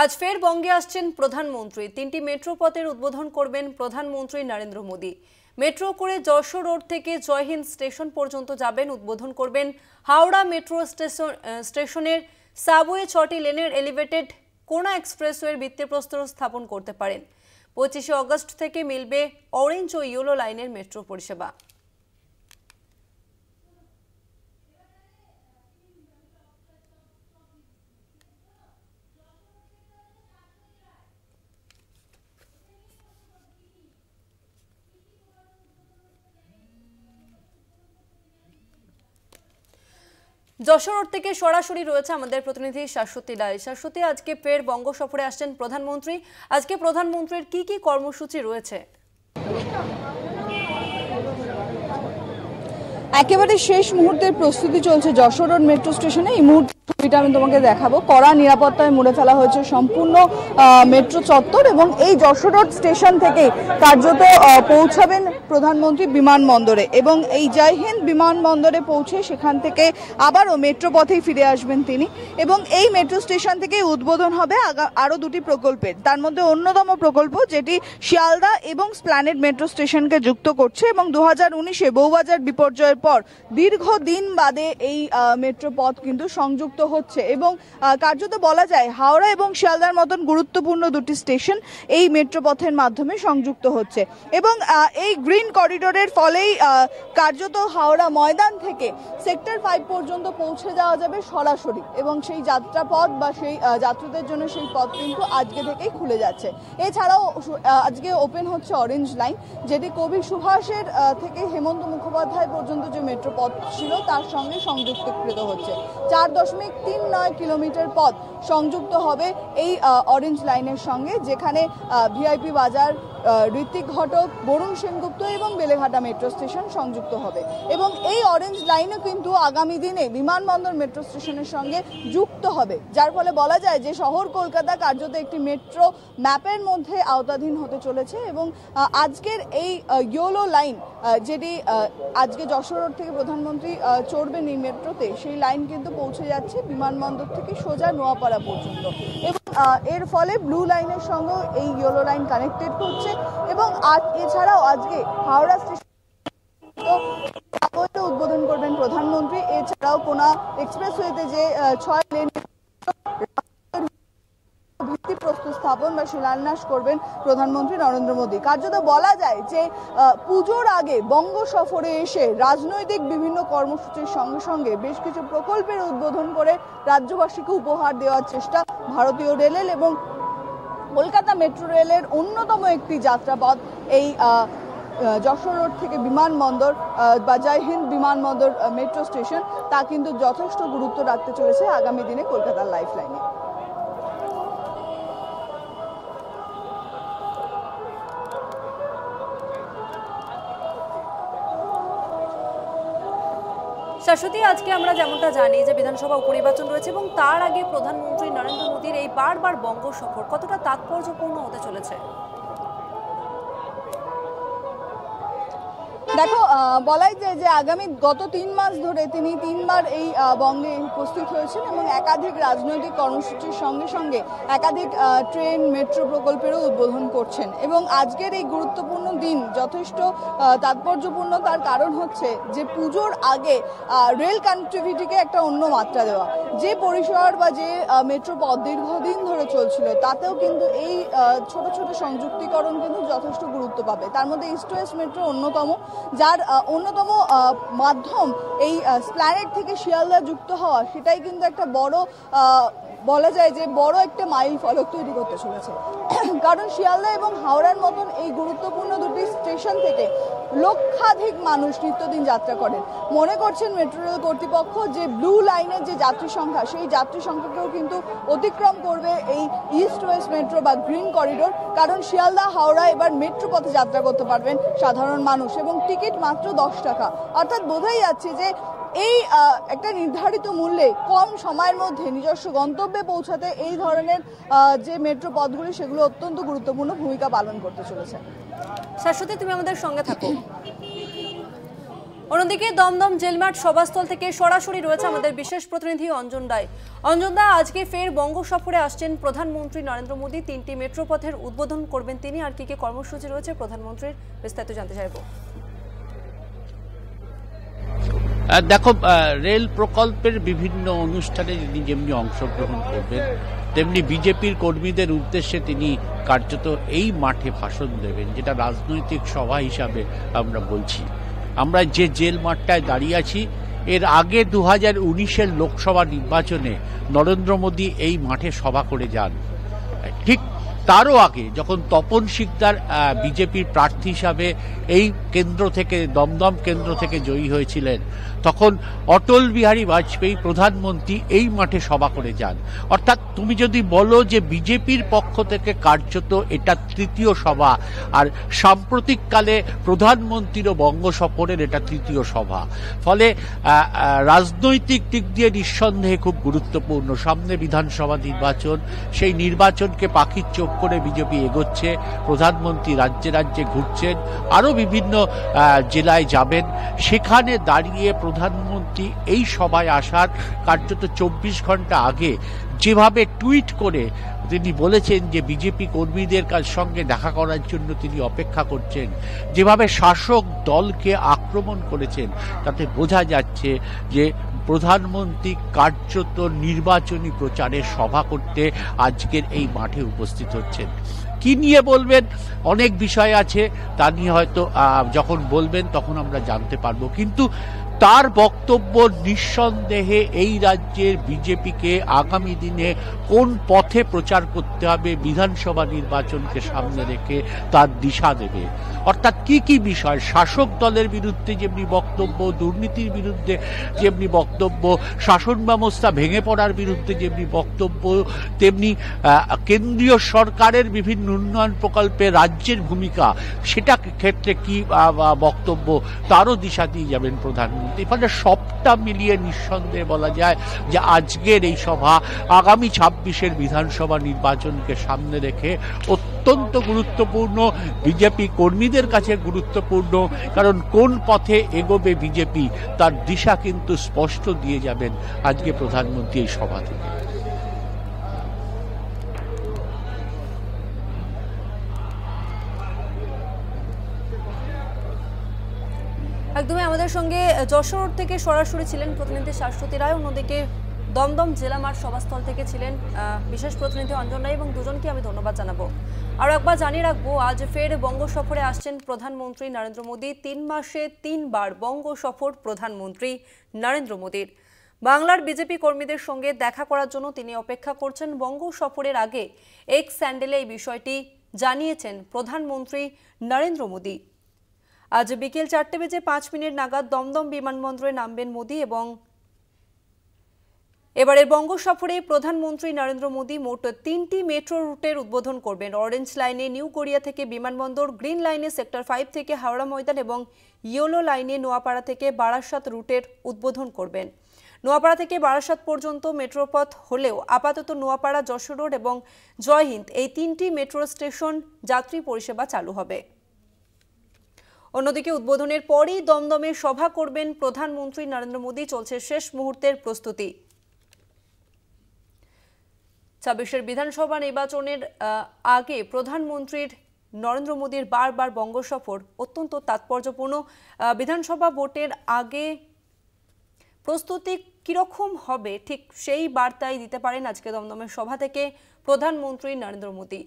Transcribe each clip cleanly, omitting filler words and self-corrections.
আজ ফের বঙ্গে আসছেন প্রধানমন্ত্রী। 3টি মেট্রো পথের উদ্বোধন করবেন প্রধানমন্ত্রী নরেন্দ্র মোদী। মেট্রো করে যশোর রোড থেকে জয়হিন্দ স্টেশন পর্যন্ত যাবেন, উদ্বোধন করবেন হাওড়া মেট্রো স্টেশনের সাবওয়ে 6টি লেনের এলিভেটেড কোনা এক্সপ্রেসওয়ের ভিত্তিপ্রস্তর স্থাপন করতে পারেন। 25শে অগস্ট থেকে মিলবে অরেঞ্জ ও ইয়েলো লাইনের মেট্রো পরিষেবা। যশোর রোড থেকে সরাসরি রয়েছে আমাদের প্রতিনিধি শাশ্বতী রায়। শাশ্বতী, আজকে ফের বঙ্গ সফরে আসছেন প্রধানমন্ত্রী। আজকে প্রধানমন্ত্রীর কি কি কর্মসূচি রয়েছে? একেবারে শেষ মুহূর্তের প্রস্তুতি চলছে যশোর রোড মেট্রো স্টেশনে। এই মুহূর্তে ছবিটা আমি তোমাকে দেখাবো। কড়া নিরাপত্তায় মুড়ে ফেলা হয়েছে সম্পূর্ণ মেট্রো চত্বর এবং এই যশোর রোড স্টেশন থেকে কার্যত পৌঁছাবেন প্রধানমন্ত্রী বিমানবন্দরে এবং এই জয়হিন্দ বিমানবন্দরে পৌঁছে সেখান থেকে আবারও মেট্রো পথেই ফিরে আসবেন তিনি। এবং এই মেট্রো স্টেশন থেকে উদ্বোধন হবে আরও দুটি প্রকল্পের। তার মধ্যে অন্যতম প্রকল্প যেটি শিয়ালদা এবং স্প্ল্যানেড মেট্রো স্টেশনকে যুক্ত করছে এবং 2019-এ বউবাজার বিপর্যয়ের পর দীর্ঘদিন বাদে এই মেট্রো পথ কিন্তু সংযুক্ত হচ্ছে এবং কার্যত বলা যায় হাওড়া এবং শিয়ালদার মতন গুরুত্বপূর্ণ দুটি স্টেশন এই মেট্রো পথের মাধ্যমে সংযুক্ত হচ্ছে এবং এই গ্রিন করিডোরের ফলেই কার্যত হাওড়া ময়দান থেকে সেক্টর 5 পর্যন্ত পৌঁছে যাওয়া যাবে সরাসরি এবং সেই যাত্রাপথ বা সেই যাত্রীদের জন্য সেই পথ কিন্তু আজকে থেকেই খুলে যাচ্ছে। এছাড়াও আজকে ওপেন হচ্ছে অরেঞ্জ লাইন, যেটি কবি সুভাষের থেকে হেমন্ত মুখোপাধ্যায় পর্যন্ত যে মেট্রো পথ ছিল তার সঙ্গে সংযুক্তকৃত হচ্ছে। 4.39 কিলোমিটার পথ সংযুক্ত হবে এই অরেঞ্জ লাইনের সঙ্গে, যেখানে ভিআইপি বাজার, ঋত্বিক ঘটক, বরুণ সেনগুপ্ত এবং বেলেঘাটা মেট্রো স্টেশন সংযুক্ত হবে এবং এই অরেঞ্জ লাইনও কিন্তু আগামী দিনে বিমানবন্দর মেট্রো স্টেশনের সঙ্গে যুক্ত হবে, যার ফলে বলা যায় যে শহর কলকাতা কার্যত একটি মেট্রো ম্যাপের মধ্যে আওতাধীন হতে চলেছে। এবং আজকের এই ইয়েলো লাইন, যেটি আজকে যশোর রোড থেকে প্রধানমন্ত্রী চড়বেন এই মেট্রোতে, সেই লাইন কিন্তু পৌঁছে যাচ্ছে বিমানবন্দর থেকে সোজা নোয়াপাড়া পর্যন্ত এবং এর ফলে ব্লু লাইনের সঙ্গে এই ইয়েলো লাইন কানেক্টেড হচ্ছে এবং এছাড়াও আজকে হাওড়া স্টেশন উদ্বোধন করবেন প্রধানমন্ত্রী। এছাড়াও কোনা এক্সপ্রেসওয়েতে যে 6 লেন ভিত্তিপ্রস্তর স্থাপন বা শিলান্যাস করবেন প্রধানমন্ত্রী নরেন্দ্র মোদী। কার্যত বলা যায় যে পুজোর আগে বঙ্গ সফরে এসে রাজনৈতিক বিভিন্ন কর্মসূচির সঙ্গে সঙ্গে বেশ কিছু প্রকল্পের উদ্বোধন করে রাজ্যবাসীকে উপহার দেওয়ার চেষ্টা ভারতীয় রেল এবং কলকাতা মেট্রো রেলের অন্যতম একটি যাত্রাপথ এই যশোর রোড থেকে বিমানবন্দর বা জয়হিন্দ বিমানবন্দর মেট্রো স্টেশন, তা কিন্তু যথেষ্ট গুরুত্ব রাখতে চলেছে আগামী দিনে কলকাতার লাইফ লাইনে। শাশ্বতী, আজকে আমরা যেমনটা জানি যে বিধানসভা উপনির্বাচন রয়েছে এবং তার আগে প্রধানমন্ত্রী নরেন্দ্র মোদীর এই বারবার বঙ্গ সফর কতটা তাৎপর্যপূর্ণ হতে চলেছে? দেখো, বলাই যায় যে আগামী গত 3 মাস ধরে তিনি 3বার এই বঙ্গে উপস্থিত হয়েছেন এবং একাধিক রাজনৈতিক কর্মসূচির সঙ্গে সঙ্গে একাধিক ট্রেন মেট্রো প্রকল্পেরও উদ্বোধন করছেন এবং আজকের এই গুরুত্বপূর্ণ দিন যথেষ্ট তাৎপর্যপূর্ণ। তার কারণ হচ্ছে যে পুজোর আগে রেল কানেক্টিভিটিকে একটা অন্য মাত্রা দেওয়া। যে পরিষেবার বা যে মেট্রো পথ দীর্ঘদিন ধরে চলছিল তাতেও কিন্তু এই ছোট ছোট সংযুক্তিকরণ কিন্তু যথেষ্ট গুরুত্ব পাবে। তার মধ্যে ইস্ট ওয়েস্ট মেট্রো অন্যতম, যার অন্যতম মাধ্যম এই স্প্ল্যানেড থেকে শিয়ালদা যুক্ত হওয়া, সেটাই কিন্তু একটা বড় বলা যায় যে বড় একটা মাইল ফলক তৈরি করতে চলেছে। কারণ শিয়ালদা এবং হাওড়ার মতন এই গুরুত্বপূর্ণ দুটি স্টেশন থেকে লক্ষাধিক মানুষ নিত্যদিন যাত্রা করেন। মনে করছেন মেট্রো রেল কর্তৃপক্ষ যে ব্লু লাইনের যে যাত্রী সংখ্যা, সেই যাত্রী সংখ্যাকেও কিন্তু অতিক্রম করবে এই ইস্ট ওয়েস্ট মেট্রো বা গ্রিন করিডোর। কারণ শিয়ালদা হাওড়া এবার মেট্রো পথে যাত্রা করতে পারবেন সাধারণ মানুষ এবং টিকিট মাত্র 10 টাকা। অর্থাৎ বোঝাই যাচ্ছে যে এই একটা নির্ধারিত মূল্যে কম সময়ের মধ্যে নিজস্ব গন্তব্যে পৌঁছাতে এই ধরনের যে মেট্রো পথগুলি, সেগুলো অত্যন্ত গুরুত্বপূর্ণ ভূমিকা পালন করতে চলেছে। শাশ্বতী, তুমি আমাদের সঙ্গে থাকো। অন্যদিকে দমদম জেলমাঠ সভাস্থল থেকে সরাসরি রয়েছে আমাদের বিশেষ প্রতিনিধি অঞ্জন রায়। অঞ্জন দা, আজকে ফের বঙ্গ সফরে আসছেন প্রধানমন্ত্রী নরেন্দ্র মোদী। 3টি মেট্রো পথের উদ্বোধন করবেন তিনি। আর কি কি কর্মসূচি রয়েছে প্রধানমন্ত্রীর, বিস্তারিত জানতে চাইবো। দেখো, রেল প্রকল্পের বিভিন্ন অনুষ্ঠানে তিনি যেমনি অংশগ্রহণ করবেন, তেমনি বিজেপির কর্মীদের উদ্দেশ্যে তিনি কার্যত এই মাঠে ভাষণ দেবেন, যেটা রাজনৈতিক সভা হিসাবে আমরা বলছি। আমরা যে জেল মাঠটায় দাঁড়িয়ে আছি, এর আগে 2019-এর লোকসভা নির্বাচনে নরেন্দ্র মোদী এই মাঠে সভা করে যান। ঠিক তারও আগে যখন তপন শিকদার বিজেপির প্রার্থী হিসাবে এই কেন্দ্র থেকে, দমদম কেন্দ্র থেকে জয়ী হয়েছিলেন, তখন অটল বিহারী বাজপেয়ী প্রধানমন্ত্রী এই মাঠে সভা করে যান। অর্থাৎ তুমি যদি বলো যে বিজেপির পক্ষ থেকে কার্যত এটা তৃতীয় সভা, আর সাম্প্রতিককালে প্রধানমন্ত্রীরও বঙ্গ সফরের এটা তৃতীয় সভা, ফলে রাজনৈতিক দিক দিয়ে নিঃসন্দেহে খুব গুরুত্বপূর্ণ। সামনে বিধানসভা নির্বাচন, সেই নির্বাচনকে পাখির চোখ করে বিজেপি এগোচ্ছে। প্রধানমন্ত্রী রাজ্যে রাজ্যে ঘুরছেন, আরও বিভিন্ন জেলায় যাবেন। সেখানে দাঁড়িয়ে প্রধানমন্ত্রী এই সভায় আসার কার্যত 24 ঘন্টা আগে যেভাবে টুইট করে তিনি বলেছেন যে বিজেপি কর্মীদের সঙ্গে দেখা করার জন্য তিনি অপেক্ষা করছেন, যেভাবে শাসক দলকে আক্রমণ করেছেন, তাতে বোঝা যাচ্ছে যে প্রধানমন্ত্রী কার্যত নির্বাচনী প্রচারে সভা করতে আজকের এই মাঠে উপস্থিত হচ্ছেন। কি নিয়ে বলবেন, অনেক বিষয় আছে, তা নিয়ে হয়তো যখন বলবেন তখন আমরা জানতে পারবো। কিন্তু তার বক্তব্য নিঃসন্দেহে এই রাজ্যের বিজেপিকে আগামী দিনে কোন পথে প্রচার করতে হবে, বিধানসভা নির্বাচনকে সামনে রেখে তার দিশা দেবে। অর্থাৎ কি কি বিষয়, শাসক দলের বিরুদ্ধে যেমনি বক্তব্য, দুর্নীতির বিরুদ্ধে যেমনি বক্তব্য, শাসন ব্যবস্থা ভেঙে পড়ার বিরুদ্ধে যেমনি বক্তব্য, তেমনি কেন্দ্রীয় সরকারের বিভিন্ন উন্নয়ন প্রকল্পে রাজ্যের ভূমিকা, সেটা ক্ষেত্রে কি বক্তব্য, তারও দিশা দিয়ে যাবেন প্রধানমন্ত্রী। ফলে সবটা মিলিয়ে নিঃসন্দেহে বলা যায় যে আজকের এই সভা আগামী 26-এর বিধানসভা নির্বাচনকে সামনে রেখে অত্যন্ত গুরুত্বপূর্ণ, বিজেপি কর্মীদের কাছে গুরুত্বপূর্ণ। কারণ কোন পথে এগোবে বিজেপি তার দিশা কিন্তু স্পষ্ট দিয়ে যাবেন আজকে প্রধানমন্ত্রী এই সভা থেকে। একদমই, আমাদের সঙ্গে যশোর থেকে সরাসরি ছিলেন প্রতিনিধি শাশ্বতী রায়, অন্যদিকে দমদম জেলা মাঠ সভাস্থল থেকে ছিলেন বিশেষ প্রতিনিধি অঞ্জন রায়, এবং দুজনকে আমি ধন্যবাদ জানাবো। আর একবার জানিয়ে রাখবো, আজ ফের বঙ্গ সফরে আসছেন প্রধানমন্ত্রী নরেন্দ্র মোদী। 3 মাসে 3 বার বঙ্গ সফর প্রধানমন্ত্রী নরেন্দ্র মোদীর। বাংলার বিজেপি কর্মীদের সঙ্গে দেখা করার জন্য তিনি অপেক্ষা করছেন। বঙ্গ সফরের আগে এক্স স্যান্ডেলে এই বিষয়টি জানিয়েছেন প্রধানমন্ত্রী নরেন্দ্র মোদী। আজ বিকেল 4:05 নাগাদ দমদম বিমানবন্দরে নামবেন মোদী, এবং এবারের বঙ্গ সফরে প্রধানমন্ত্রী নরেন্দ্র মোদী মোট 3টি মেট্রো রুটের উদ্বোধন করবেন। অরেঞ্জ লাইনে নিউ গড়িয়া থেকে বিমানবন্দর, গ্রিন লাইনে সেক্টর 5 থেকে হাওড়া ময়দান, এবং ইয়েলো লাইনে নোয়াপাড়া থেকে বারাসাত রুটের উদ্বোধন করবেন। নোয়াপাড়া থেকে বারাসাত পর্যন্ত মেট্রোপথ হলেও আপাতত নোয়াপাড়া, যশোর রোড এবং জয়হিন্দ এই 3টি মেট্রো স্টেশন যাত্রী পরিষেবা চালু হবে। অন্যদিকে উদ্বোধনের পরই দমদমে সভা করবেন প্রধানমন্ত্রী নরেন্দ্র মোদী। চলছে শেষ মুহূর্তের প্রস্তুতি। 26-এর বিধানসভা নির্বাচনের আগে প্রধানমন্ত্রীর নরেন্দ্র মোদীর বারবার বঙ্গ সফর অত্যন্ত তাৎপর্যপূর্ণ। বিধানসভা ভোটের আগে প্রস্তুতি কিরকম হবে, ঠিক সেই বার্তাই দিতে পারেন আজকে দমদমের সভা থেকে প্রধানমন্ত্রী নরেন্দ্র মোদী।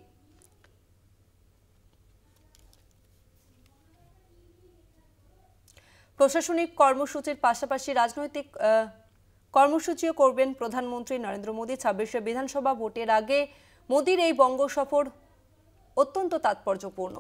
প্রশাসনিক কর্মসূচির পাশাপাশি রাজনৈতিক কর্মসূচিও করবেন প্রধানমন্ত্রী নরেন্দ্র মোদী। 26-এর বিধানসভা ভোটের আগে মোদীর এই বঙ্গ সফর অত্যন্ত তাৎপর্যপূর্ণ।